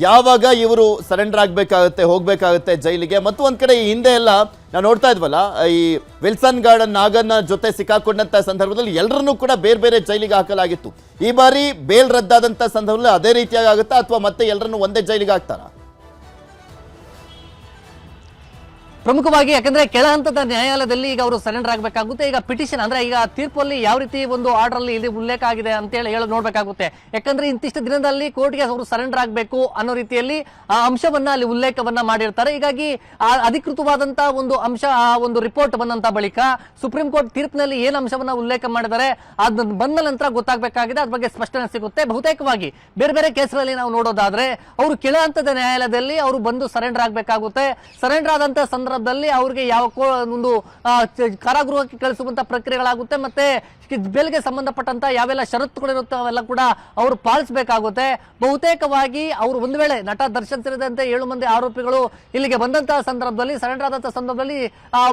ಯಾವಾಗ ಇವರು ಸರೆಂಡರ್ ಆಗಬೇಕಾಗುತ್ತೆ, ಹೋಗಬೇಕಾಗುತ್ತೆ ಜೈಲಿಗೆ? ಮತ್ತು ಒಂದ್ ಕಡೆ ಈ ಹಿಂದೆ ಎಲ್ಲ ನಾವು ನೋಡ್ತಾ ಇದ್ವಲ್ಲ, ಈ ವಿಲ್ಸನ್ ಗಾರ್ಡನ್ ನಾಗನ ಜೊತೆ ಸಿಕ್ಕಾಕೊಂಡಂತ ಸಂದರ್ಭದಲ್ಲಿ ಎಲ್ಲರನ್ನೂ ಕೂಡ ಬೇರೆ ಬೇರೆ ಜೈಲಿಗೆ ಹಾಕಲಾಗಿತ್ತು. ಈ ಬಾರಿ ಬೇಲ್ ರದ್ದಾದಂತ ಸಂದರ್ಭದಲ್ಲಿ ಅದೇ ರೀತಿಯಾಗಿ ಆಗುತ್ತಾ ಅಥವಾ ಮತ್ತೆ ಎಲ್ಲರನ್ನೂ ಒಂದೇ ಜೈಲಿಗೆ ಹಾಕ್ತಾರಾ? ಪ್ರಮುಖವಾಗಿ ಯಾಕಂದ್ರೆ ಕೆಳ ಹಂತದ ನ್ಯಾಯಾಲಯದಲ್ಲಿ ಈಗ ಅವರು ಸರೆಂಡರ್ ಆಗಬೇಕಾಗುತ್ತೆ. ಈಗ ಪಿಟಿಷನ್ ಅಂದ್ರೆ ಈಗ ತೀರ್ಪಲ್ಲಿ ಯಾವ ರೀತಿ ಒಂದು ಆರ್ಡರ್ ಅಲ್ಲಿ ಇಲ್ಲಿ ಉಲ್ಲೇಖ ಆಗಿದೆ ಅಂತ ಹೇಳಿ ನೋಡ್ಬೇಕಾಗುತ್ತೆ. ಯಾಕಂದ್ರೆ ಇಂತಿಷ್ಟು ದಿನದಲ್ಲಿ ಕೋರ್ಟ್ಗೆ ಅವರು ಸರೆಂಡರ್ ಆಗಬೇಕು ಅನ್ನೋ ರೀತಿಯಲ್ಲಿ ಆ ಅಂಶವನ್ನ ಅಲ್ಲಿ ಉಲ್ಲೇಖವನ್ನ ಮಾಡಿರ್ತಾರೆ. ಹೀಗಾಗಿ ಆ ಅಧಿಕೃತವಾದಂತಹ ಒಂದು ಅಂಶ, ಆ ಒಂದು ರಿಪೋರ್ಟ್ ಬಂದಂತ ಬಳಿಕ ಸುಪ್ರೀಂ ಕೋರ್ಟ್ ತೀರ್ಪಿನಲ್ಲಿ ಏನ್ ಅಂಶವನ್ನ ಉಲ್ಲೇಖ ಮಾಡಿದರೆ ಅದನ್ನ ಬಂದ ನಂತರ ಗೊತ್ತಾಗಬೇಕಾಗಿದೆ. ಅದ್ರ ಬಗ್ಗೆ ಸ್ಪಷ್ಟನೆ ಸಿಗುತ್ತೆ. ಬಹುತೇಕವಾಗಿ ಬೇರೆ ಬೇರೆ ಕೇಸ್ಗಳಲ್ಲಿ ನಾವು ನೋಡೋದಾದ್ರೆ ಅವರು ಕೆಳ ಹಂತದ ನ್ಯಾಯಾಲಯದಲ್ಲಿ ಅವರು ಬಂದು ಸರೆಂಡರ್ ಆಗಬೇಕಾಗುತ್ತೆ. ಸರೆಂಡರ್ ಆದಂತ ಸಂದರ್ಭದಲ್ಲಿ ಅವ್ರಿಗೆ ಯಾವ ಒಂದು ಕಾರಾಗೃಹಕ್ಕೆ ಕಳಿಸುವಂತ ಪ್ರಕ್ರಿಯೆಗಳಾಗುತ್ತೆ. ಮತ್ತೆ ಬೇಲ್ಗೆ ಸಂಬಂಧಪಟ್ಟಂತ ಯಾವೆಲ್ಲ ಷರತ್ತುಗಳಿರುತ್ತೆ ಅವೆಲ್ಲ ಕೂಡ ಅವರು ಪಾಲಿಸಬೇಕಾಗುತ್ತೆ. ಬಹುತೇಕವಾಗಿ ಅವರು ಒಂದು ವೇಳೆ ನಟ ದರ್ಶನ್ ಸೇರಿದಂತೆ 7 ಮಂದಿ ಆರೋಪಿಗಳು ಇಲ್ಲಿಗೆ ಬಂದಂತಹ ಸಂದರ್ಭದಲ್ಲಿ, ಸರೆಂಡರ್ ಆದಂತಹ ಸಂದರ್ಭದಲ್ಲಿ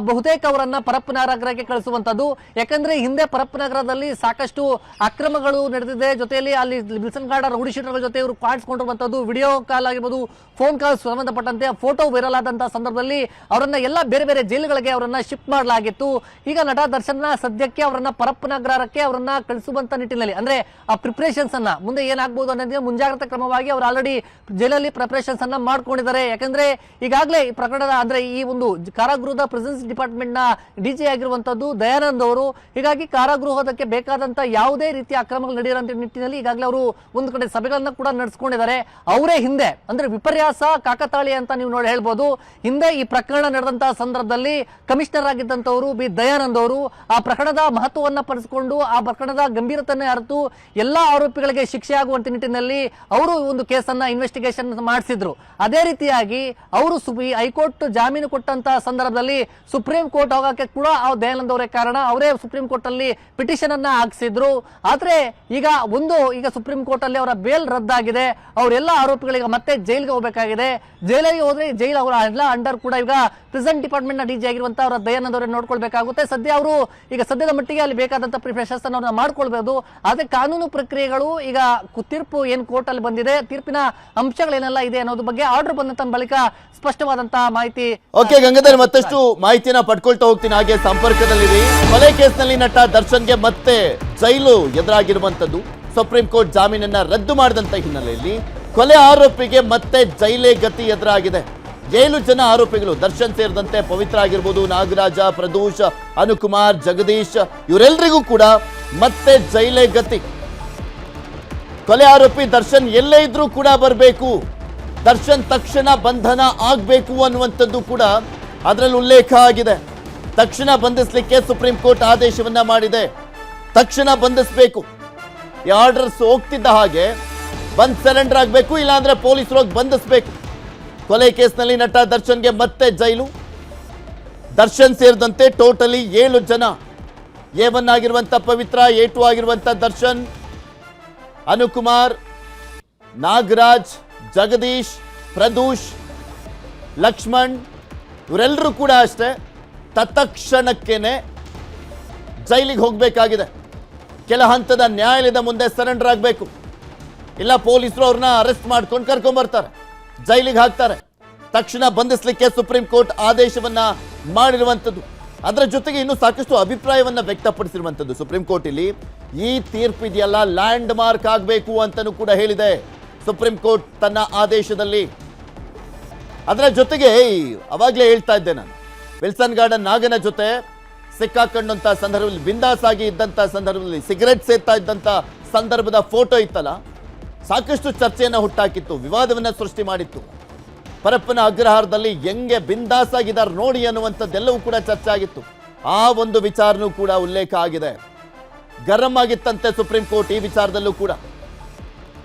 ಬಹುತೇಕ ಅವರನ್ನ ಪರಪ್ಪನಗರಕ್ಕೆ ಕಳಿಸುವಂತದ್ದು. ಯಾಕಂದ್ರೆ ಹಿಂದೆ ಪರಪ್ಪನಗರದಲ್ಲಿ ಸಾಕಷ್ಟು ಅಕ್ರಮಗಳು ನಡೆದಿದೆ. ಜೊತೆಯಲ್ಲಿ ಅಲ್ಲಿ ವಿಲ್ಸನ್ ಗಾರ್ಡನ್ ರೌಡಿ ಶೀಟರ್ಗಳ ಜೊತೆ ಇವರು ಕಾಣಿಸಿಕೊಂಡಿರುವಂತದ್ದು, ವಿಡಿಯೋ ಕಾಲ್ ಆಗಿರ್ಬೋದು, ಫೋನ್ ಕಾಲ್ ಸಂಬಂಧಪಟ್ಟಂತೆ ಫೋಟೋ ವೈರಲ್ ಆದಂತಹ ಸಂದರ್ಭದಲ್ಲಿ ಅವರನ್ನ ಎಲ್ಲ ಬೇರೆ ಬೇರೆ ಜೈಲುಗಳಿಗೆ ಅವರನ್ನ ಶಿಫ್ಟ್ ಮಾಡಲಾಗಿತ್ತು. ಈಗ ನಟ ದರ್ಶನ್ ಸದ್ಯಕ್ಕೆ ಅವರನ್ನ ಪರಪ್ಪನಗರಕ್ಕೆ ಅವರನ್ನ ಕಳಿಸುವಂತ ನಿಟ್ಟಿನಲ್ಲಿ ಅಂದ್ರೆ ಆ ಪ್ರಿಪರೇಷನ್ಸ್ ಅನ್ನ ಮುಂದೆ ಏನಾಗಬಹುದು ಅನ್ನೋದನ್ನ ಮುಂಜಾಗ್ರತಾ ಕ್ರಮವಾಗಿ ಅವರು ಆಲ್ರೆಡಿ ಜೈಲಲ್ಲಿ ಪ್ರಿಪರೇಷನ್ಸ್ ಅನ್ನ ಮಾಡ್ಕೊಂಡಿದ್ದಾರೆ. ಯಾಕಂದ್ರೆ ಈಗಾಗಲೇ ಈ ಪ್ರಕರಣದ ಅಂದ್ರೆ ಈ ಒಂದು ಕಾರಾಗೃಹದ ಪ್ರೆಸೆನ್ಸ್ ಡಿಪಾರ್ಟ್ಮೆಂಟ್ ನ ಡಿಜಿ ಆಗಿರುವಂತದ್ದು ದಯಾನಂದ್ ಅವರು. ಹೀಗಾಗಿ ಕಾರಾಗೃಹದಕ್ಕೆ ಬೇಕಾದಂತ ಯಾವುದೇ ರೀತಿಯ ಅಕ್ರಮಗಳು ನಡೆಯುವಂತ ನಿಟ್ಟಿನಲ್ಲಿ ಈಗಾಗಲೇ ಅವರು ಒಂದು ಕಡೆ ಸಭೆಗಳನ್ನ ಕೂಡ ನಡೆಸಿಕೊಂಡಿದ್ದಾರೆ. ಅವರೇ ಹಿಂದೆ ಅಂದ್ರೆ ವಿಪರ್ಯಾಸ ಕಾಕತಾಳಿ ಅಂತ ನೀವು ನೋಡಿ ಹೇಳ್ಬೋದು. ಹಿಂದೆ ಈ ಪ್ರಕರಣ ನಡೆದಂತಹ ಸಂದರ್ಭದಲ್ಲಿ ಕಮಿಷನರ್ ಆಗಿದ್ದಂತವರು ಬಿ ದಯಾನಂದ್ ಅವರು ಆ ಪ್ರಕರಣದ ಮಹತ್ವವನ್ನ ಪಡಿಸಿಕೊಂಡು ಆ ಪ್ರಕರಣದ ಗಂಭೀರತೆಯನ್ನು ಅರಿತು ಎಲ್ಲಾ ಆರೋಪಿಗಳಿಗೆ ಶಿಕ್ಷೆ ಆಗುವಂತ ನಿಟ್ಟಿನಲ್ಲಿ ಅವರು ಒಂದು ಕೇಸನ್ನ ಇನ್ವೆಸ್ಟಿಗೇಷನ್ ಮಾಡಿಸಿದ್ರು. ಅದೇ ರೀತಿಯಾಗಿ ಅವರು ಹೈಕೋರ್ಟ್ ಜಾಮೀನು ಕೊಟ್ಟಂತಹ ಸಂದರ್ಭದಲ್ಲಿ ಸುಪ್ರೀಂ ಕೋರ್ಟ್ ಹೋಗಕ್ಕೆ ಕೂಡ ದಯಾನಂದ್ ಅವರೇ ಕಾರಣ. ಅವರೇ ಸುಪ್ರೀಂ ಕೋರ್ಟ್ ಅಲ್ಲಿ ಪಿಟಿಷನ್ ಅನ್ನ ಹಾಕಿಸಿದ್ರು. ಆದ್ರೆ ಈಗ ಸುಪ್ರೀಂ ಕೋರ್ಟ್ ಅಲ್ಲಿ ಅವರ ಬೇಲ್ ರದ್ದಾಗಿದೆ. ಅವರೆಲ್ಲ ಆರೋಪಿಗಳಿಗೆ ಮತ್ತೆ ಜೈಲಿಗೆ ಹೋಗಬೇಕಾಗಿದೆ. ಜೈಲಿಗೆ ಹೋದ್ರೆ ಜೈಲ್ ಅವರ ಎಲ್ಲ ಅಂಡರ್ ಕೂಡ ಈಗ ಪ್ರೆಸೆಂಟ್ ಡಿಪಾರ್ಟ್ಮೆಂಟ್ ನ ಡಿಜಿ ಆಗಿರುವಂತಹ ಅವರ ದಯಾನಂದ್ ಅವರನ್ನು ನೋಡ್ಕೊಳ್ಬೇಕಾಗುತ್ತೆ. ಸದ್ಯ ಅವರು ಈಗ ಸದ್ಯದ ಮಟ್ಟಿಗೆ ಅಲ್ಲಿ ಬೇಕಾದಂತ ಪ್ರಿಪರೇಷನ್ಸ್ ಅನ್ನು ಮಾಡ್ಕೊಳ್ಬಹುದು. ಆದ್ರೆ ಕಾನೂನು ಪ್ರಕ್ರಿಯೆಗಳು ಈಗ ತೀರ್ಪು ಏನ್ ಕೋರ್ಟ್ ಅಲ್ಲಿ ಬಂದಿದೆ, ತೀರ್ಪಿನ ಅಂಶಗಳೇನೆಲ್ಲ ಇದೆ ಅನ್ನೋದ್ರ ಬಗ್ಗೆ ಆರ್ಡರ್ ಬಂದಂತ ಬಳಿಕ ಸ್ಪಷ್ಟವಾದಂತಹ ಮಾಹಿತಿ. ಓಕೆ ಗಂಗಾಧರ್, ಮತ್ತಷ್ಟು ಮಾಹಿತಿನ ಪಡ್ಕೊಳ್ತಾ ಹೋಗ್ತೀನಿ. ಹಾಗೆ ಸಂಪರ್ಕದಲ್ಲಿ ಕೊಲೆ ಕೇಸ್ನಲ್ಲಿ ನಟ ದರ್ಶನ್ಗೆ ಮತ್ತೆ ಜೈಲು ಎದುರಾಗಿರುವಂತದ್ದು. ಸುಪ್ರೀಂ ಕೋರ್ಟ್ ಜಾಮೀನನ್ನ ರದ್ದು ಮಾಡಿದಂತ ಹಿನ್ನೆಲೆಯಲ್ಲಿ ಕೊಲೆ ಆರೋಪಿಗೆ ಮತ್ತೆ ಜೈಲೇ ಗತಿ ಎದುರಾಗಿದೆ. 7 ಜನ ಆರೋಪಿಗಳು, ದರ್ಶನ್ ಸೇರಿದಂತೆ ಪವಿತ್ರ ಆಗಿರ್ಬೋದು, ನಾಗರಾಜ, ಪ್ರದೋಷ್, ಅನುಕುಮಾರ್, ಜಗದೀಶ್, ಇವರೆಲ್ಲರಿಗೂ ಕೂಡ ಮತ್ತೆ ಜೈಲೇ ಗತಿ. ಕೊಲೆ ಆರೋಪಿ ದರ್ಶನ್ ಎಲ್ಲೇ ಇದ್ರೂ ಕೂಡ ಬರಬೇಕು, ದರ್ಶನ್ ತಕ್ಷಣ ಬಂಧನ ಆಗಬೇಕು ಅನ್ನುವಂಥದ್ದು ಕೂಡ ಅದರಲ್ಲಿ ಉಲ್ಲೇಖ ಆಗಿದೆ. ತಕ್ಷಣ ಬಂಧಿಸಲಿಕ್ಕೆ ಸುಪ್ರೀಂ ಕೋರ್ಟ್ ಆದೇಶವನ್ನ ಮಾಡಿದೆ. ತಕ್ಷಣ ಬಂಧಿಸಬೇಕು. ಈ ಆರ್ಡರ್ಸ್ ಹೋಗ್ತಿದ್ದ ಹಾಗೆ ಬಂದ್ ಸರೆಂಡರ್ ಆಗಬೇಕು, ಇಲ್ಲಾಂದ್ರೆ ಪೊಲೀಸರು ಹೋಗಿ ಬಂಧಿಸಬೇಕು. ಕೊಲೆ ಕೇಸ್ನಲ್ಲಿ ನಟ ದರ್ಶನ್ಗೆ ಮತ್ತೆ ಜೈಲು. ದರ್ಶನ್ ಸೇರಿದಂತೆ ಟೋಟಲಿ 7 ಜನ, A1 ಆಗಿರುವಂತ ಪವಿತ್ರ, A2 ಆಗಿರುವಂತ ದರ್ಶನ್, ಅನುಕುಮಾರ್, ನಾಗರಾಜ್, ಜಗದೀಶ್, ಪ್ರದೋಷ್, ಲಕ್ಷ್ಮಣ್, ಇವರೆಲ್ಲರೂ ಕೂಡ ಅಷ್ಟೇ ತತ್ಕ್ಷಣಕ್ಕೇನೆ ಜೈಲಿಗೆ ಹೋಗಬೇಕಾಗಿದೆ. ಕೆಲ ಹಂತದ ನ್ಯಾಯಾಲಯದ ಮುಂದೆ ಸರೆಂಡರ್ ಆಗಬೇಕು, ಇಲ್ಲ ಪೊಲೀಸರು ಅವ್ರನ್ನ ಅರೆಸ್ಟ್ ಮಾಡ್ಕೊಂಡು ಕರ್ಕೊಂಡ್ಬರ್ತಾರೆ, ಜೈಲಿಗೆ ಹಾಕ್ತಾರೆ. ತಕ್ಷಣ ಬಂಧಿಸಲಿಕ್ಕೆ ಸುಪ್ರೀಂ ಕೋರ್ಟ್ ಆದೇಶವನ್ನ ಮಾಡಿರುವಂಥದ್ದು. ಅದರ ಜೊತೆಗೆ ಇನ್ನು ಸಾಕಷ್ಟು ಅಭಿಪ್ರಾಯವನ್ನ ವ್ಯಕ್ತಪಡಿಸಿರುವಂಥದ್ದು ಸುಪ್ರೀಂ ಕೋರ್ಟ್. ಇಲ್ಲಿ ಈ ತೀರ್ಪು ಇದೆಯಲ್ಲ ಲ್ಯಾಂಡ್ ಮಾರ್ಕ್ ಆಗಬೇಕು ಅಂತಲೂ ಕೂಡ ಹೇಳಿದೆ ಸುಪ್ರೀಂ ಕೋರ್ಟ್ ತನ್ನ ಆದೇಶದಲ್ಲಿ. ಅದರ ಜೊತೆಗೆ ಅವಾಗಲೇ ಹೇಳ್ತಾ ಇದ್ದೆ ನಾನು, ವಿಲ್ಸನ್ ಗಾರ್ಡನ್ ನಾಗನ ಜೊತೆ ಸಿಕ್ಕಾಕೊಂಡಂತ ಸಂದರ್ಭದಲ್ಲಿ, ಬಿಂದಾಸ್ ಆಗಿ ಇದ್ದಂತ ಸಂದರ್ಭದಲ್ಲಿ, ಸಿಗರೆಟ್ ಸೇರ್ತಾ ಇದ್ದಂತ ಸಂದರ್ಭದ ಫೋಟೋ ಇತ್ತಲ್ಲ, ಸಾಕಷ್ಟು ಚರ್ಚೆಯನ್ನ ಹುಟ್ಟಾಕಿತ್ತು, ವಿವಾದವನ್ನ ಸೃಷ್ಟಿ ಮಾಡಿತ್ತು. ಪರಪ್ಪನ ಅಗ್ರಹಾರದಲ್ಲಿ ಹೆಂಗೆ ಬಿಂದಾಸ್ ಆಗಿದ್ದಾರೆ ನೋಡಿ ಅನ್ನುವಂಥದ್ದೆಲ್ಲವೂ ಕೂಡ ಚರ್ಚೆ ಆಗಿತ್ತು. ಆ ಒಂದು ವಿಚಾರನೂ ಕೂಡ ಉಲ್ಲೇಖ ಆಗಿದೆ. ಗರಂ ಆಗಿತ್ತಂತೆ ಸುಪ್ರೀಂ ಕೋರ್ಟ್ ಈ ವಿಚಾರದಲ್ಲೂ ಕೂಡ.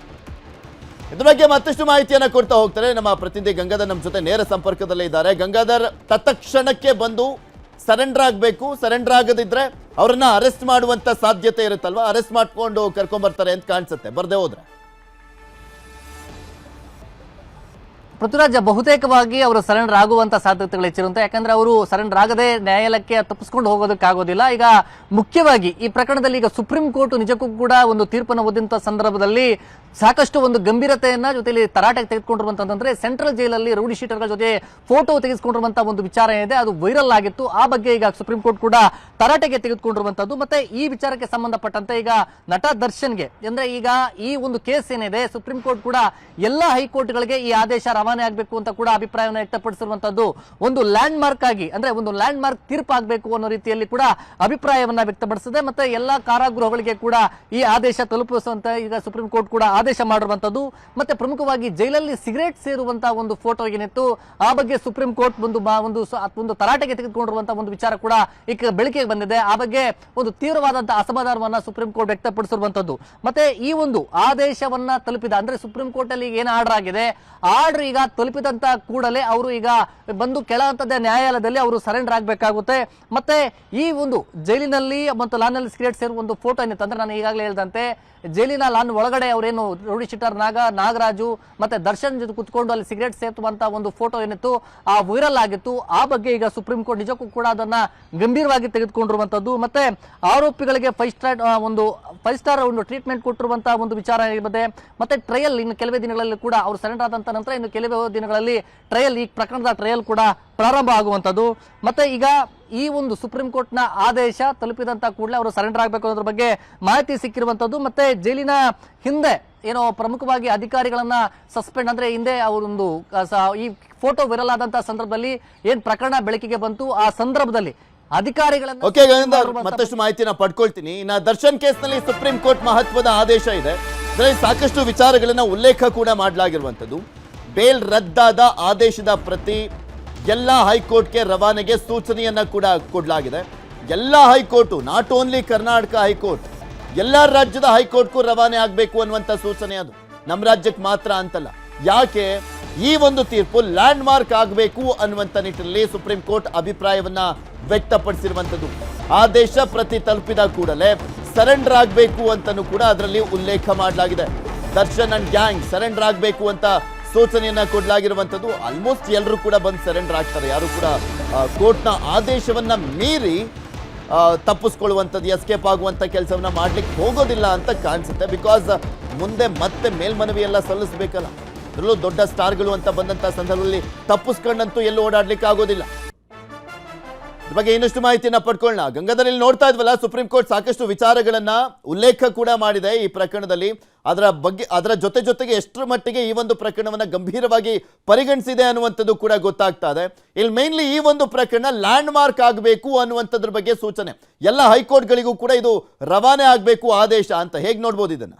ಇದ್ರ ಬಗ್ಗೆ ಮತ್ತಷ್ಟು ಮಾಹಿತಿಯನ್ನ ಕೊಡ್ತಾ ಹೋಗ್ತಾರೆ ನಮ್ಮ ಪ್ರತಿನಿಧಿ ಗಂಗಾಧರ್ ನಮ್ಮ ಜೊತೆ ನೇರ ಸಂಪರ್ಕದಲ್ಲೇ ಇದ್ದಾರೆ. ಗಂಗಾಧರ್, ತತ್ಕ್ಷಣಕ್ಕೆ ಬಂದು ಸರೆಂಡರ್ ಆಗಬೇಕು, ಸರೆಂಡರ್ ಆಗದಿದ್ರೆ ಅವರನ್ನ ಅರೆಸ್ಟ್ ಮಾಡುವಂತ ಸಾಧ್ಯತೆ ಇರುತ್ತಲ್ವಾ, ಅರೆಸ್ಟ್ ಮಾಡ್ಕೊಂಡು ಕರ್ಕೊಂಡ್ಬರ್ತಾರೆ ಅಂತ ಕಾಣಿಸುತ್ತೆ, ಬರ್ದೇ ಹೋದ್ರೆ? ಪೃಥ್ವಿರಾಜ್ ಬಹುತೇಕವಾಗಿ ಅವರು ಸರೆಂಡರ್ ಆಗುವಂತ ಸಾಧ್ಯತೆಗಳು ಹೆಚ್ಚಿರುವಂತೆ, ಯಾಕಂದ್ರೆ ಅವರು ಸರೆಂಡರ್ ಆಗದೆ ನ್ಯಾಯಾಲಯಕ್ಕೆ ತಪ್ಪಿಸ್ಕೊಂಡು ಹೋಗೋದಕ್ಕಾಗೋದಿಲ್ಲ. ಈಗ ಮುಖ್ಯವಾಗಿ ಈ ಪ್ರಕರಣದಲ್ಲಿ ಈಗ ಸುಪ್ರೀಂ ಕೋರ್ಟ್ ನಿಜಕ್ಕೂ ಕೂಡ ಒಂದು ತೀರ್ಪನ್ನು ಓದಿದಂತ ಸಂದರ್ಭದಲ್ಲಿ ಸಾಕಷ್ಟು ಒಂದು ಗಂಭೀರತೆಯನ್ನ ಜೊತೆಲಿ ತರಾಟೆಗೆ ತೆಗೆದುಕೊಂಡಿರುವಂತಂದ್ರೆ ಸೆಂಟ್ರಲ್ ಜೈಲಲ್ಲಿ ರೌಡಿ ಶೀಟರ್ಗಳ ಜೊತೆ ಫೋಟೋ ತೆಗೆದುಕೊಂಡಿರುವಂತಹ ಒಂದು ವಿಚಾರ ಏನಿದೆ ಅದು ವೈರಲ್ ಆಗಿತ್ತು. ಆ ಬಗ್ಗೆ ಈಗ ಸುಪ್ರೀಂ ಕೋರ್ಟ್ ಕೂಡ ತರಾಟೆಗೆ ತೆಗೆದುಕೊಂಡಿರುವಂತದ್ದು. ಮತ್ತೆ ಈ ವಿಚಾರಕ್ಕೆ ಸಂಬಂಧಪಟ್ಟಂತೆ ಈಗ ನಟ ದರ್ಶನ್ಗೆ ಅಂದ್ರೆ ಈಗ ಈ ಒಂದು ಕೇಸ್ ಏನಿದೆ ಸುಪ್ರೀಂ ಕೋರ್ಟ್ ಕೂಡ ಎಲ್ಲಾ ಹೈಕೋರ್ಟ್ಗಳಿಗೆ ಈ ಆದೇಶ ರವಾನೆ ಆಗಬೇಕು ಅಂತ ಕೂಡ ಅಭಿಪ್ರಾಯವನ್ನು ವ್ಯಕ್ತಪಡಿಸಿರುವಂತದ್ದು. ಒಂದು ಲ್ಯಾಂಡ್ ಮಾರ್ಕ್ ಆಗಿ ಅಂದ್ರೆ ಒಂದು ಲ್ಯಾಂಡ್ ಮಾರ್ಕ್ ತೀರ್ಪಾಗಬೇಕು ಅನ್ನೋ ರೀತಿಯಲ್ಲಿ ಕೂಡ ಅಭಿಪ್ರಾಯವನ್ನ ವ್ಯಕ್ತಪಡಿಸಿದೆ. ಮತ್ತೆ ಎಲ್ಲಾ ಕಾರಾಗೃಹಗಳಿಗೆ ಕೂಡ ಈ ಆದೇಶ ತಲುಪಿಸುವಂತ ಈಗ ಸುಪ್ರೀಂ ಕೋರ್ಟ್ ಕೂಡ ಆದೇಶ ಮಾಡಿರುವಂತದ್ದು. ಮತ್ತೆ ಪ್ರಮುಖವಾಗಿ ಜೈಲಲ್ಲಿ ಸಿಗರೇಟ್ ಸೇರುವಂತಹ ಒಂದು ಫೋಟೋ ಏನಿತ್ತು ಆ ಬಗ್ಗೆ ಸುಪ್ರೀಂ ಕೋರ್ಟ್ ಒಂದು ತರಾಟೆಗೆ ತೆಗೆದುಕೊಂಡಿರುವಂತಹ ಒಂದು ವಿಚಾರ ಕೂಡ ಈಗ ಬೆಳಕಿಗೆ ಬಂದಿದೆ. ಆ ಬಗ್ಗೆ ಒಂದು ತೀವ್ರವಾದಂತಹ ಅಸಮಾಧಾನವನ್ನ ಸುಪ್ರೀಂ ಕೋರ್ಟ್ ವ್ಯಕ್ತಪಡಿಸಿರುವಂತದ್ದು. ಮತ್ತೆ ಈ ಒಂದು ಆದೇಶವನ್ನ ತಲುಪಿದ ಅಂದ್ರೆ ಸುಪ್ರೀಂ ಕೋರ್ಟ್ ಅಲ್ಲಿ ಏನು ಆರ್ಡರ್ ಆಗಿದೆ, ಆರ್ಡರ್ ಈಗ ತಲುಪಿದಂತ ಕೂಡಲೇ ಅವರು ಈಗ ಬಂದು ಕೆಳ ಹಂತದ ನ್ಯಾಯಾಲಯದಲ್ಲಿ ಅವರು ಸರೆಂಡರ್ ಆಗಬೇಕಾಗುತ್ತೆ. ಮತ್ತೆ ಈ ಒಂದು ಜೈಲಿನಲ್ಲಿ ಮತ್ತು ಲಾನ್ನಲ್ಲಿ ಸಿಗರೇಟ್ ಸೇರುವ ಒಂದು ಫೋಟೋ ಏನಿತ್ತು ಅಂದ್ರೆ ನಾನು ಈಗಾಗಲೇ ಹೇಳಿದಂತೆ ಜೈಲಿನ ಲಾನ್ ಒಳಗಡೆ ಅವರೇನು ರೌಡಿ ಶೀಟರ್ ನಾಗರಾಜು ಮತ್ತೆ ದರ್ಶನ್ ಜೊತೆ ಕುತ್ಕೊಂಡು ಅಲ್ಲಿ ಸಿಗರೇಟ್ ಸೇರ್ತುವಂತ ಒಂದು ಫೋಟೋ ಏನಿತ್ತು ಆ ವೈರಲ್ ಆಗಿತ್ತು. ಆ ಬಗ್ಗೆ ಈಗ ಸುಪ್ರೀಂ ಕೋರ್ಟ್ ನಿಜಕ್ಕೂ ಕೂಡ ಅದನ್ನ ಗಂಭೀರವಾಗಿ ತೆಗೆದುಕೊಂಡಿರುವಂತದ್ದು. ಮತ್ತೆ ಆರೋಪಿಗಳಿಗೆ 5 ಸ್ಟಾರ್ ಒಂದು ಟ್ರೀಟ್ಮೆಂಟ್ ಕೊಟ್ಟಿರುವಂತಹ ಒಂದು ವಿಚಾರ ಇದೆ. ಮತ್ತೆ ಟ್ರಯಲ್ ಇನ್ನು ಕೆಲವೇ ದಿನಗಳಲ್ಲಿ ಕೂಡ ಅವರು ಸರೆಂಡರ್ ಆದಂತ ನಂತರ ಇನ್ನು ಕೆಲವೇ ದಿನಗಳಲ್ಲಿ ಟ್ರಯಲ್ ಈ ಪ್ರಕರಣದ ಟ್ರಯಲ್ ಕೂಡ ಪ್ರಾರಂಭ ಆಗುವಂತದ್ದು. ಮತ್ತೆ ಈಗ ಈ ಒಂದು ಸುಪ್ರೀಂ ಕೋರ್ಟ್ ನ ಆದೇಶ ತಲುಪಿದಂತ ಕೂಡಲೇ ಅವರು ಸರೆಂಡರ್ ಆಗಬೇಕು ಅನ್ನೋದ್ರ ಬಗ್ಗೆ ಮಾಹಿತಿ ಸಿಕ್ಕಿರುವಂತದ್ದು. ಮತ್ತೆ ಜೈಲಿನ ಹಿಂದೆ ಏನೋ ಪ್ರಮುಖವಾಗಿ ಅಧಿಕಾರಿಗಳನ್ನ ಸಸ್ಪೆಂಡ್ ಅಂದ್ರೆ ಹಿಂದೆ ಅವರೊಂದು ಈ ಫೋಟೋ ವೈರಲ್ ಆದಂತಹ ಸಂದರ್ಭದಲ್ಲಿ ಏನ್ ಪ್ರಕರಣ ಬೆಳಕಿಗೆ ಬಂತು ಆ ಸಂದರ್ಭದಲ್ಲಿ ಅಧಿಕಾರಿಗಳನ್ನ ಮತ್ತಷ್ಟು ಮಾಹಿತಿನ ಪಡ್ಕೊಳ್ತೀನಿ. ಇನ್ನ ದರ್ಶನ್ ಕೇಸ್ನಲ್ಲಿ ಸುಪ್ರೀಂ ಕೋರ್ಟ್ ಮಹತ್ವದ ಆದೇಶ ಇದೆ. ಇದರಲ್ಲಿ ಸಾಕಷ್ಟು ವಿಚಾರಗಳನ್ನ ಉಲ್ಲೇಖ ಕೂಡ ಮಾಡಲಾಗಿರುವಂತದ್ದು. ಬೇಲ್ ರದ್ದಾದ ಆದೇಶದ ಪ್ರತಿ ಎಲ್ಲ ಹೈಕೋರ್ಟ್ಗೆ ರವಾನೆಗೆ ಸೂಚನೆಯನ್ನ ಕೂಡ ಕೊಡಲಾಗಿದೆ. ಎಲ್ಲ high court, not only Karnataka high court, ಎಲ್ಲ ರಾಜ್ಯದ ಹೈಕೋರ್ಟ್ಗೂ ರವಾನೆ ಆಗಬೇಕು ಅನ್ನುವಂಥ ಸೂಚನೆ. ಅದು ನಮ್ಮ ರಾಜ್ಯಕ್ಕೆ ಮಾತ್ರ ಅಂತಲ್ಲ. ಯಾಕೆ ಈ ಒಂದು ತೀರ್ಪು ಲ್ಯಾಂಡ್ ಮಾರ್ಕ್ ಆಗಬೇಕು ಅನ್ನುವಂಥ ನಿಟ್ಟಿನಲ್ಲಿ ಸುಪ್ರೀಂ ಕೋರ್ಟ್ ಅಭಿಪ್ರಾಯವನ್ನ ವ್ಯಕ್ತಪಡಿಸಿರುವಂಥದ್ದು. ಆದೇಶ ಪ್ರತಿ ತಲುಪಿದ ಕೂಡಲೇ ಸರೆಂಡರ್ ಆಗಬೇಕು ಅಂತಲೂ ಕೂಡ ಅದರಲ್ಲಿ ಉಲ್ಲೇಖ ಮಾಡಲಾಗಿದೆ. ದರ್ಶನ್ ಅಂಡ್ ಗ್ಯಾಂಗ್ ಸರೆಂಡರ್ ಆಗಬೇಕು ಅಂತ ಸೂಚನೆಯನ್ನ ಕೊಡಲಾಗಿರುವಂಥದ್ದು. ಆಲ್ಮೋಸ್ಟ್ ಎಲ್ಲರೂ ಕೂಡ ಬಂದು ಸರೆಂಡರ್ ಆಗ್ತಾರೆ. ಯಾರು ಕೂಡ ಕೋರ್ಟ್ನ ಆದೇಶವನ್ನ ಮೀರಿ ತಪ್ಪಿಸ್ಕೊಳ್ಳುವಂಥದ್ದು, ಎಸ್ಕೇಪ್ ಆಗುವಂಥ ಕೆಲಸವನ್ನ ಮಾಡ್ಲಿಕ್ಕೆ ಹೋಗೋದಿಲ್ಲ ಅಂತ ಕಾಣಿಸುತ್ತೆ. ಬಿಕಾಸ್ ಮುಂದೆ ಮತ್ತೆ ಮೇಲ್ಮನವಿ ಎಲ್ಲ ಸಲ್ಲಿಸಬೇಕಲ್ಲ. ಅದರಲ್ಲೂ ದೊಡ್ಡ ಸ್ಟಾರ್ಗಳು ಅಂತ ಬಂದಂಥ ಸಂದರ್ಭದಲ್ಲಿ ತಪ್ಪಿಸ್ಕೊಂಡಂತೂ ಎಲ್ಲೂ ಓಡಾಡ್ಲಿಕ್ಕೆ ಆಗೋದಿಲ್ಲ. ಇದ್ರ ಬಗ್ಗೆ ಇನ್ನಷ್ಟು ಮಾಹಿತಿಯನ್ನ ಪಡ್ಕೊಳ್ಳೋಣ. ಗಂಗಾಧರಲ್ಲಿ ನೋಡ್ತಾ ಇದ್ವಲ್ಲ, ಸುಪ್ರೀಂ ಕೋರ್ಟ್ ಸಾಕಷ್ಟು ವಿಚಾರಗಳನ್ನ ಉಲ್ಲೇಖ ಕೂಡ ಮಾಡಿದೆ ಈ ಪ್ರಕರಣದಲ್ಲಿ. ಅದರ ಜೊತೆಗೆ ಎಷ್ಟರ ಮಟ್ಟಿಗೆ ಈ ಒಂದು ಪ್ರಕರಣವನ್ನ ಗಂಭೀರವಾಗಿ ಪರಿಗಣಿಸಿದೆ ಅನ್ನುವಂಥದ್ದು ಕೂಡ ಗೊತ್ತಾಗ್ತಾ ಇದೆ. ಇಲ್ಲಿ ಮೇನ್ಲಿ ಈ ಒಂದು ಪ್ರಕರಣ ಲ್ಯಾಂಡ್ ಮಾರ್ಕ್ ಆಗಬೇಕು ಅನ್ನುವಂಥದ್ರ ಬಗ್ಗೆ ಸೂಚನೆ. ಎಲ್ಲ ಹೈಕೋರ್ಟ್ಗಳಿಗೂ ಕೂಡ ಇದು ರವಾನೆ ಆಗಬೇಕು ಆದೇಶ ಅಂತ. ಹೇಗೆ ನೋಡ್ಬೋದು ಇದನ್ನ?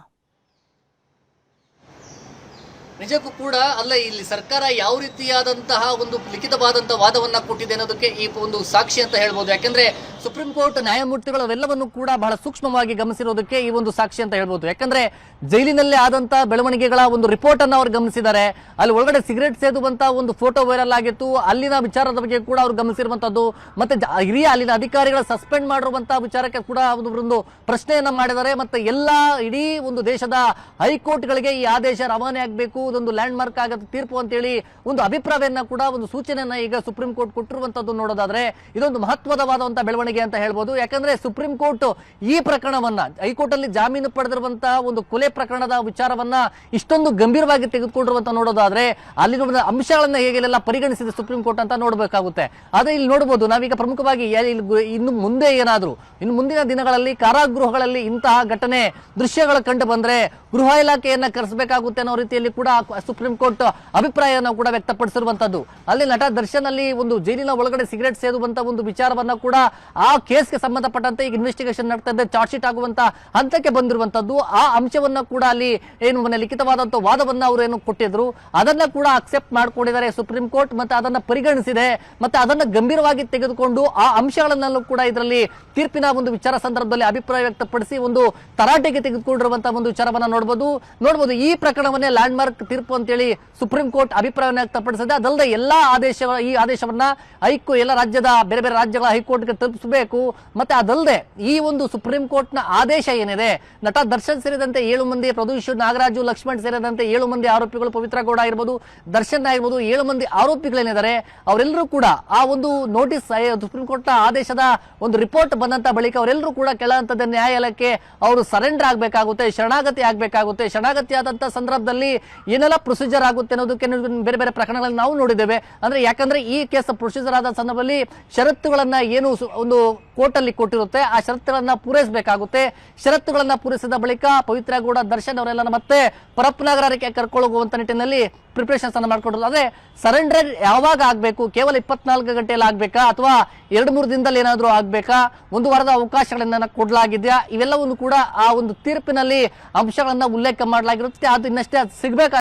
ನಿಜಕ್ಕೂ ಕೂಡ ಅಲ್ಲ, ಇಲ್ಲಿ ಸರ್ಕಾರ ಯಾವ ರೀತಿಯಾದಂತಹ ಒಂದು ಲಿಖಿತವಾದಂತಹ ವಾದವನ್ನ ಕೊಟ್ಟಿದೆ ಅನ್ನೋದಕ್ಕೆ ಈ ಒಂದು ಸಾಕ್ಷಿ ಅಂತ ಹೇಳ್ಬೋದು. ಯಾಕಂದ್ರೆ ಸುಪ್ರೀಂ ಕೋರ್ಟ್ ನ್ಯಾಯಮೂರ್ತಿಗಳು ಅವೆಲ್ಲವನ್ನು ಕೂಡ ಬಹಳ ಸೂಕ್ಷ್ಮವಾಗಿ ಗಮನಿಸಿರೋದಕ್ಕೆ ಈ ಒಂದು ಸಾಕ್ಷಿ ಅಂತ ಹೇಳ್ಬೋದು. ಯಾಕಂದ್ರೆ ಜೈಲಿನಲ್ಲಿ ಆದಂತಹ ಬೆಳವಣಿಗೆಗಳ ಒಂದು ರಿಪೋರ್ಟ್ ಅನ್ನು ಅವರು ಗಮನಿಸಿದ್ದಾರೆ. ಅಲ್ಲಿ ಒಳಗಡೆ ಸಿಗರೇಟ್ ಸೇದುವಂತಹ ಒಂದು ಫೋಟೋ ವೈರಲ್ ಆಗಿತ್ತು. ಅಲ್ಲಿನ ವಿಚಾರದ ಬಗ್ಗೆ ಕೂಡ ಅವರು ಗಮನಿಸಿರುವಂತದ್ದು. ಮತ್ತೆ ಹಿರಿಯ ಅಲ್ಲಿನ ಅಧಿಕಾರಿಗಳ ಸಸ್ಪೆಂಡ್ ಮಾಡಿರುವಂತಹ ವಿಚಾರಕ್ಕೆ ಕೂಡ ಒಂದು ಪ್ರಶ್ನೆಯನ್ನ ಮಾಡಿದ್ದಾರೆ. ಮತ್ತೆ ಎಲ್ಲಾ ಇಡೀ ಒಂದು ದೇಶದ ಹೈಕೋರ್ಟ್ಗಳಿಗೆ ಈ ಆದೇಶ ರವಾನೆ ಆಗಬೇಕು, ಇದೊಂದು ಲ್ಯಾಂಡ್ ಮಾರ್ಕ್ ಆಗತ್ತೆ ತೀರ್ಪು ಅಂತೇಳಿ ಒಂದು ಅಭಿಪ್ರಾಯವನ್ನ ಕೂಡ ಒಂದು ಸೂಚನೆಯನ್ನ ಈಗ ಸುಪ್ರೀಂ ಕೋರ್ಟ್ ಕೊಟ್ಟಿರುವಂತದ್ದು ನೋಡೋದಾದ್ರೆ ಇದೊಂದು ಮಹತ್ವದವಾದಂತಹ ಬೆಳವಣಿಗೆ ಅಂತ ಹೇಳ್ಬೋದು. ಯಾಕಂದ್ರೆ ಸುಪ್ರೀಂ ಕೋರ್ಟ್ ಈ ಪ್ರಕರಣವನ್ನ ಹೈಕೋರ್ಟ್ ಅಲ್ಲಿ ಜಾಮೀನು ಪಡೆದಿರುವಂತಹ ಒಂದು ಕೊಲೆ ಪ್ರಕರಣದ ವಿಚಾರವನ್ನ ಇಷ್ಟೊಂದು ಗಂಭೀರವಾಗಿ ತೆಗೆದುಕೊಂಡಿರುವಂತ ನೋಡೋದಾದ್ರೆ ಅಲ್ಲಿನ ಅಂಶಗಳನ್ನ ಹೇಗೆಲ್ಲ ಪರಿಗಣಿಸಿದೆ ಸುಪ್ರೀಂ ಕೋರ್ಟ್ ಅಂತ ನೋಡಬೇಕಾಗುತ್ತೆ. ಆದ್ರೆ ಇಲ್ಲಿ ನೋಡಬಹುದು ನಾವೀಗ ಪ್ರಮುಖವಾಗಿ ಇನ್ನು ಮುಂದೆ ಏನಾದ್ರು ಇನ್ನು ಮುಂದಿನ ದಿನಗಳಲ್ಲಿ ಕಾರಾಗೃಹಗಳಲ್ಲಿ ಇಂತಹ ಘಟನೆ ದೃಶ್ಯಗಳು ಕಂಡು ಬಂದ್ರೆ ಗೃಹ ಇಲಾಖೆಯನ್ನ ಕರೆಸಬೇಕಾಗುತ್ತೆ ಅನ್ನೋ ರೀತಿಯಲ್ಲಿ ಕೂಡ ಸುಪ್ರೀಂ ಕೋರ್ಟ್ ಅಭಿಪ್ರಾಯವನ್ನು ಕೂಡ ವ್ಯಕ್ತಪಡಿಸಿರುವಂತದ್ದು. ಅಲ್ಲಿ ನಟ ದರ್ಶನ್ ಅಲ್ಲಿ ಒಂದು ಜೈಲಿನ ಒಳಗಡೆ ಸಿಗರೇಟ್ ಸೇದುವಂತ ಒಂದು ವಿಚಾರವನ್ನ ಕೂಡ ಆ ಕೇಸ್ಗೆ ಸಂಬಂಧಪಟ್ಟಂತೆ ಈಗ ಇನ್ವೆಸ್ಟಿಗೇಷನ್ ನಡೆತಾ ಇದೆ, ಚಾರ್ಜ್ ಶೀಟ್ ಆಗುವಂತ ಹಂತಕ್ಕೆ ಬಂದಿರುವಂತದ್ದು. ಆ ಅಂಶವನ್ನ ಕೂಡ ಅಲ್ಲಿ ಏನು ಲಿಖಿತವಾದಂತಹ ವಾದವನ್ನ ಅವರು ಏನು ಕೊಟ್ಟಿದ್ರು ಅದನ್ನ ಕೂಡ ಅಕ್ಸೆಪ್ಟ್ ಮಾಡ್ಕೊಂಡಿದ್ದಾರೆ ಸುಪ್ರೀಂ ಕೋರ್ಟ್. ಮತ್ತೆ ಅದನ್ನ ಪರಿಗಣಿಸಿದೆ, ಮತ್ತೆ ಅದನ್ನ ಗಂಭೀರವಾಗಿ ತೆಗೆದುಕೊಂಡು ಆ ಅಂಶಗಳನ್ನೆಲ್ಲೂ ಕೂಡ ಇದರಲ್ಲಿ ತೀರ್ಪಿನ ಒಂದು ವಿಚಾರ ಸಂದರ್ಭದಲ್ಲಿ ಅಭಿಪ್ರಾಯ ವ್ಯಕ್ತಪಡಿಸಿ ಒಂದು ತರಾಟೆಗೆ ತೆಗೆದುಕೊಂಡಿರುವಂತಹ ಒಂದು ವಿಚಾರವನ್ನ ನೋಡಬಹುದು. ಈ ಪ್ರಕರಣವನ್ನೇ ಲ್ಯಾಂಡ್ ಮಾರ್ಕ್ ತೀರ್ಪು ಅಂತೇಳಿ ಸುಪ್ರೀಂ ಕೋರ್ಟ್ ಅಭಿಪ್ರಾಯವನ್ನು ವ್ಯಕ್ತಪಡಿಸಿದೆ. ಅದಲ್ಲದೆ ಎಲ್ಲಾ ಈ ಆದೇಶವನ್ನ ಎಲ್ಲ ರಾಜ್ಯದ ಬೇರೆ ಬೇರೆ ರಾಜ್ಯಗಳ ಹೈಕೋರ್ಟ್ಗೆ ತಲುಪಿಸಬೇಕು. ಮತ್ತೆ ಅದಲ್ಲದೆ ಈ ಒಂದು ಸುಪ್ರೀಂ ಕೋರ್ಟ್ನ ಆದೇಶ ಏನಿದೆ, ನಟ ದರ್ಶನ್ ಸೇರಿದಂತೆ 7 ಮಂದಿ, ಪ್ರದೂಷ್, ನಾಗರಾಜು, ಲಕ್ಷ್ಮಣ್ ಸೇರಿದಂತೆ 7 ಮಂದಿ ಆರೋಪಿಗಳು, ಪವಿತ್ರ ಗೌಡ ಆಗಿರ್ಬೋದು, ದರ್ಶನ್ ಆಗಿರ್ಬೋದು, 7 ಮಂದಿ ಆರೋಪಿಗಳೇನಿದ್ದಾರೆ ಅವರೆಲ್ಲರೂ ಕೂಡ ಆ ಒಂದು ನೋಟಿಸ್ ಸುಪ್ರೀಂ ಕೋರ್ಟ್ನ ಆದೇಶದ ಒಂದು ರಿಪೋರ್ಟ್ ಬಂದಂತ ಬಳಿಕ ಅವರೆಲ್ಲರೂ ಕೂಡ ಕೆಳ ಹಂತದ ನ್ಯಾಯಾಲಯಕ್ಕೆ ಅವರು ಸರೆಂಡರ್ ಆಗಬೇಕಾಗುತ್ತೆ, ಶರಣಾಗತಿ ಆಗಬೇಕಾಗುತ್ತೆ. ಶರಣಾಗತಿ ಆದಂತ ಸಂದರ್ಭದಲ್ಲಿ ಏನೆಲ್ಲ ಪ್ರೊಸೀಜರ್ ಆಗುತ್ತೆ ಅನ್ನೋದಕ್ಕೆ ಬೇರೆ ಬೇರೆ ಪ್ರಕರಣಗಳಲ್ಲಿ ನಾವು ನೋಡಿದ್ದೇವೆ. ಅಂದ್ರೆ ಯಾಕಂದ್ರೆ ಈ ಕೇಸ್ ಪ್ರೊಸೀಜರ್ ಆದ ಸಂದರ್ಭದಲ್ಲಿ ಷರತ್ತುಗಳನ್ನ ಏನು ಒಂದು ಕೋರ್ಟ್ ಅಲ್ಲಿ ಕೊಟ್ಟಿರುತ್ತೆ ಆ ಷರತ್ತುಗಳನ್ನ ಪೂರೈಸಬೇಕಾಗುತ್ತೆ. ಷರತ್ತುಗಳನ್ನ ಪೂರೈಸಿದ ಬಳಿಕ ಪವಿತ್ರ ಗೌಡ, ದರ್ಶನ್ ಅವರೆಲ್ಲ ಮತ್ತೆ ಪರಪ್ಪನಗರಕ್ಕೆ ಕರ್ಕೊಂಡು ಹೋಗುವಂತ ನಿಟ್ಟಿನಲ್ಲಿ ಪ್ರಿಪರೇಷನ್ಸ್ ಅನ್ನು ಮಾಡ್ಕೊಂಡಿರೋದು. ಅದೇ ಸರೆಂಡರ್ ಯಾವಾಗ ಆಗ್ಬೇಕು, ಕೇವಲ 24 ಗಂಟೆಯಲ್ಲಿ ಆಗ್ಬೇಕಾ ಅಥವಾ 2-3 ದಿನದಲ್ಲಿ ಏನಾದ್ರೂ ಆಗ್ಬೇಕಾ, 1 ವಾರದ ಅವಕಾಶಗಳನ್ನ ಕೊಡಲಾಗಿದೆಯಾ, ಇವೆಲ್ಲವನ್ನು ಕೂಡ ಆ ಒಂದು ತೀರ್ಪಿನಲ್ಲಿ ಅಂಶಗಳನ್ನ ಉಲ್ಲೇಖ ಮಾಡಲಾಗಿರುತ್ತೆ. ಅದು ಇನ್ನಷ್ಟೇ ಸಿಗ್ಬೇಕಾ